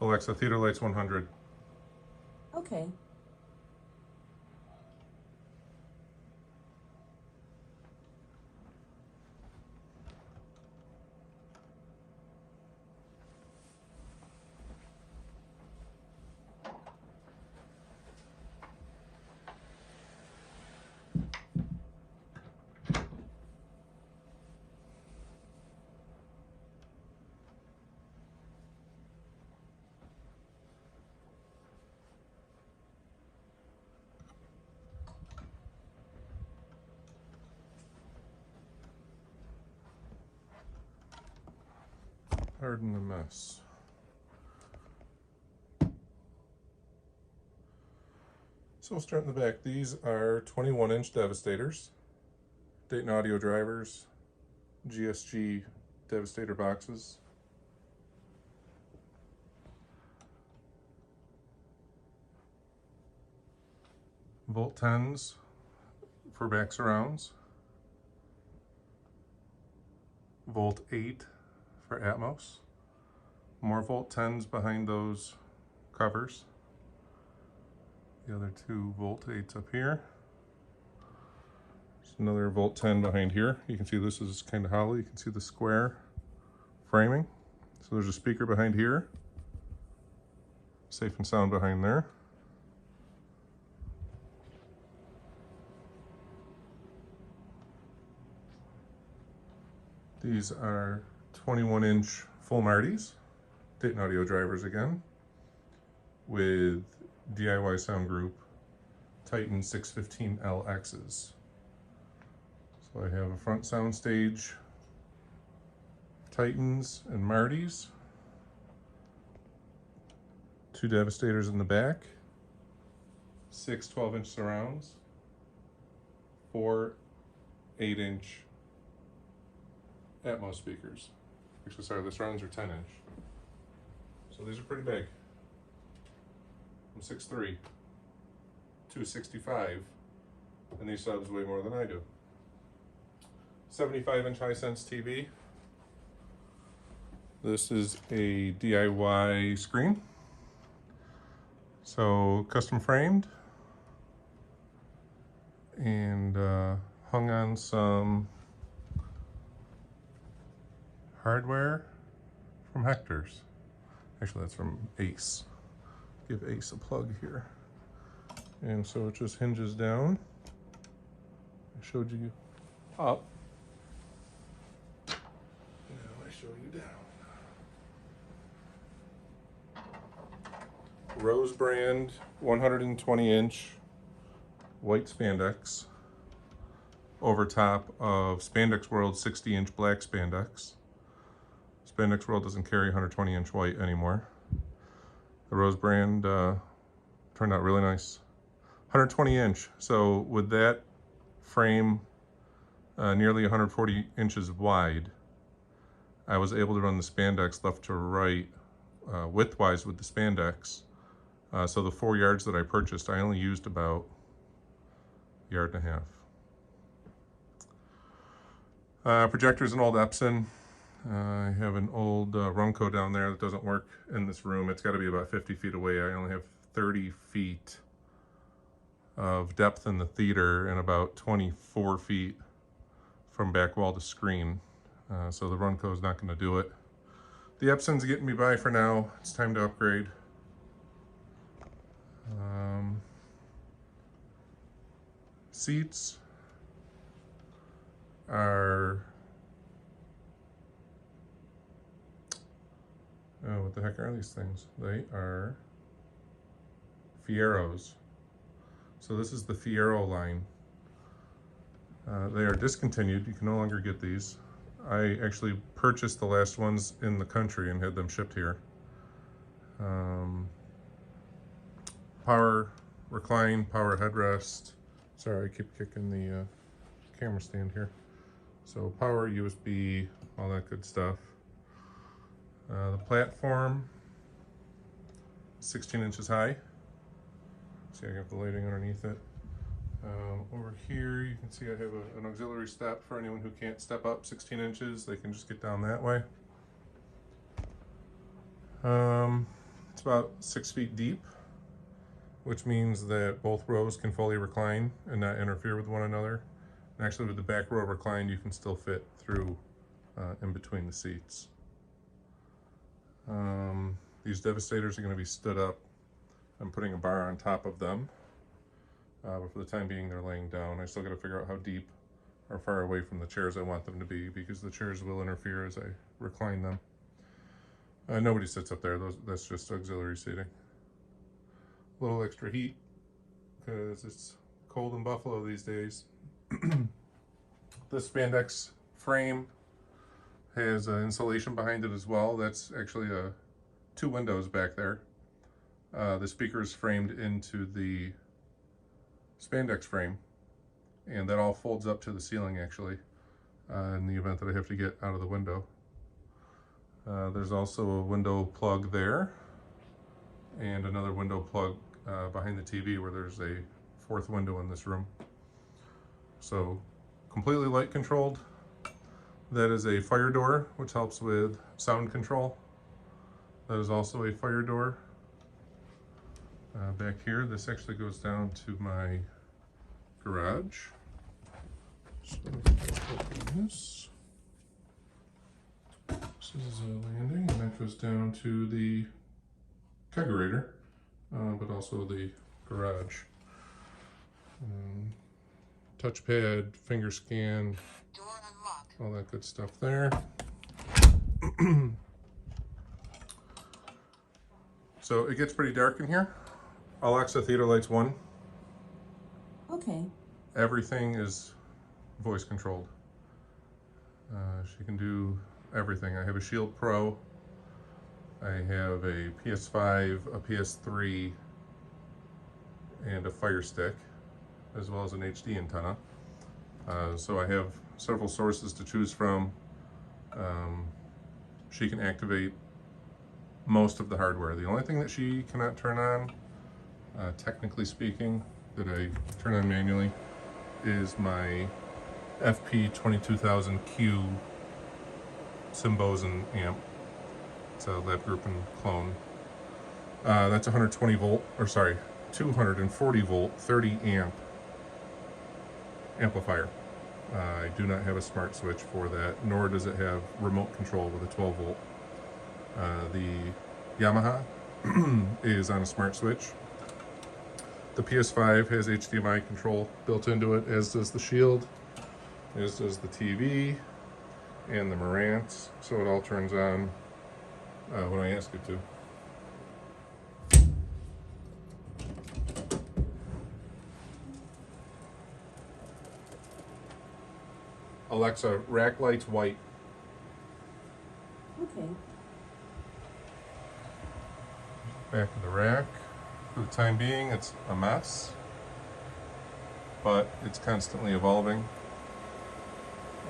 Alexa, theater lights 100. Okay. Pardon the mess. So we'll start in the back. These are 21-inch Devastators. Dayton Audio drivers. GSG Devastator boxes. Volt 10s for back surrounds. Volt 8 for Atmos. More Volt 10s behind those covers. The other two Volt 8s up here. There's another Volt 10 behind here. You can see this is kind of hollow. You can see the square framing. So there's a speaker behind here. Safe and sound behind there. These are 21-inch full Martys, Dayton Audio drivers again, with DIY Sound Group Titan 615LXs. So I have a front sound stage, Titans and Martys, two Devastators in the back, 6 12-inch surrounds, 4 8-inch Atmos speakers. Actually, sorry, the surrounds are 10-inch. So these are pretty big. I'm 6'3", 265, and these subs weigh more than I do. 75-inch Hisense TV. This is a DIY screen. So custom framed and hung on some hardware from Hector's. Actually, that's from Ace. Give Ace a plug here. And so it just hinges down. I showed you up. Now I show you down. Rose brand 120-inch white spandex over top of Spandex World 60-inch black spandex. Spandex World doesn't carry 120-inch white anymore. The Rose brand turned out really nice. 120-inch, so with that frame nearly 140 inches wide, I was able to run the spandex left to right widthwise with the spandex. So the 4 yards that I purchased, I only used about a yard and a half. Projector's an old Epson. I have an old Runco down there that doesn't work in this room. It's got to be about 50 feet away. I only have 30 feet of depth in the theater and about 24 feet from back wall to screen. So the Runco is not going to do it. The Epson's getting me by for now. It's time to upgrade. Seats are, oh, what the heck are these things? They are Fieros. So this is the Fiero line. They are discontinued. You can no longer get these. I actually purchased the last ones in the country and had them shipped here. Power recline, power headrest. Sorry, I keep kicking the camera stand here. So power, USB, all that good stuff. The platform, 16 inches high. See, I got the lighting underneath it. Over here, you can see I have an auxiliary step for anyone who can't step up 16 inches. They can just get down that way. It's about 6 feet deep, which means that both rows can fully recline and not interfere with one another. And actually with the back row reclined, you can still fit through in between the seats. These Devastators are going to be stood up. I'm putting a bar on top of them, but for the time being they're laying down. I still got to figure out how deep or far away from the chairs I want them to be, because the chairs will interfere as I recline them. Nobody sits up there, that's just auxiliary seating. A little extra heat because it's cold in Buffalo these days. This spandex frame has insulation behind it as well. That's actually two windows back there. The speaker is framed into the spandex frame, and that all folds up to the ceiling actually, in the event that I have to get out of the window. There's also a window plug there, and another window plug behind the TV, where there's a fourth window in this room. So completely light controlled. That is a fire door, which helps with sound control. That is also a fire door. Back here, this actually goes down to my garage. So let me open this. This is a landing, and that goes down to the kegerator, but also the garage. Touchpad, finger scan, all that good stuff there. So it gets pretty dark in here. Alexa, theater lights 1. Okay. Everything is voice controlled. She can do everything. I have a Shield Pro. I have a PS5, a PS3, and a Fire Stick, as well as an HD antenna. So I have several sources to choose from. She can activate most of the hardware. The only thing that she cannot turn on, technically speaking, that I turn on manually, is my FP22000Q Symbosen amp. It's a Lab Group and clone. That's 120 volt, or sorry, 240 volt, 30 amp amplifier. I do not have a smart switch for that, nor does it have remote control with a 12 volt. The Yamaha is on a smart switch. The PS5 has HDMI control built into it, as does the Shield, as does the TV and the Marantz, so it all turns on when I ask it to. Alexa, rack lights white. Okay. Back to the rack. For the time being, it's a mess, but it's constantly evolving.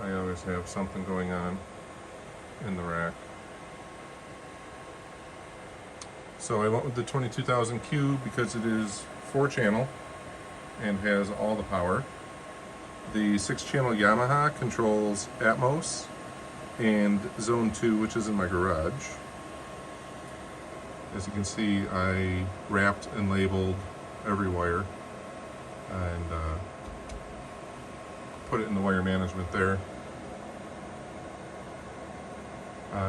I always have something going on in the rack. So I went with the 22000Q because it is 4-channel and has all the power. The 6-channel Yamaha controls Atmos and Zone 2, which is in my garage. As you can see, I wrapped and labeled every wire and put it in the wire management there.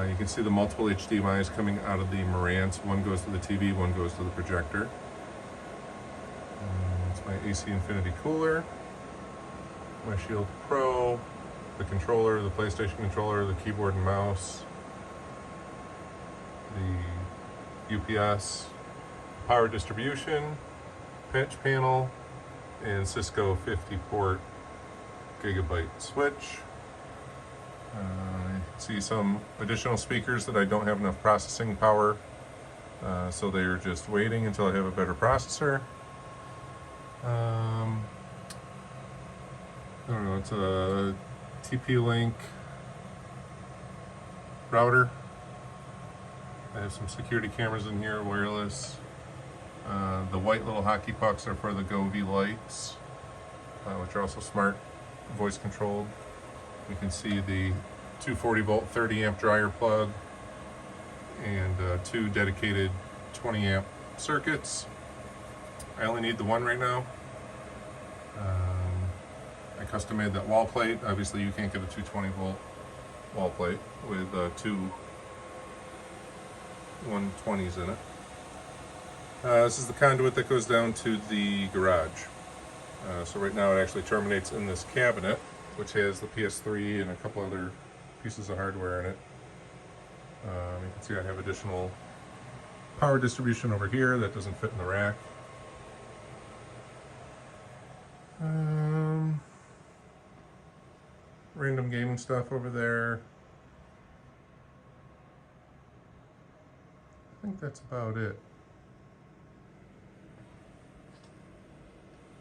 You can see the multiple HDMIs coming out of the Marantz. One goes to the TV, one goes to the projector. It's my AC Infinity cooler, my Shield Pro, the controller, the PlayStation controller, the keyboard and mouse, the UPS, power distribution, patch panel, and Cisco 50-port gigabyte switch. I see some additional speakers that I don't have enough processing power, so they're just waiting until I have a better processor. I don't know, it's a TP-Link router. I have some security cameras in here, wireless. The white little hockey pucks are for the Govee lights, which are also smart, voice controlled. You can see the 240 volt 30 amp dryer plug and two dedicated 20 amp circuits. I only need the one right now. I custom made that wall plate. Obviously you can't get a 220 volt wall plate with two 120s in it. This is the conduit that goes down to the garage. So right now it actually terminates in this cabinet, which has the PS3 and a couple other pieces of hardware in it. You can see I have additional power distribution over here that doesn't fit in the rack. Random gaming stuff over there. I think that's about it.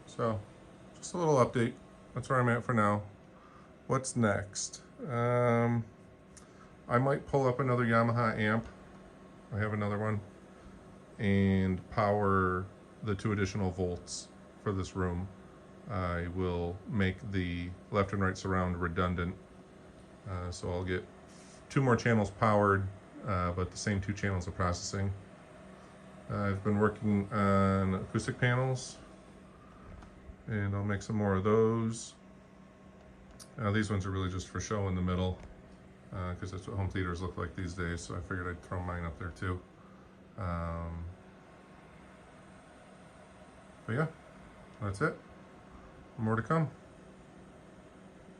So, just a little update. That's where I'm at for now. What's next? I might pull up another Yamaha amp. I have another one. And power the 2 additional volts for this room. I will make the left and right surround redundant. So I'll get 2 more channels powered, but the same 2 channels of processing. I've been working on acoustic panels, and I'll make some more of those. These ones are really just for show in the middle, because that's what home theaters look like these days, so I figured I'd throw mine up there too. But yeah, that's it. More to come.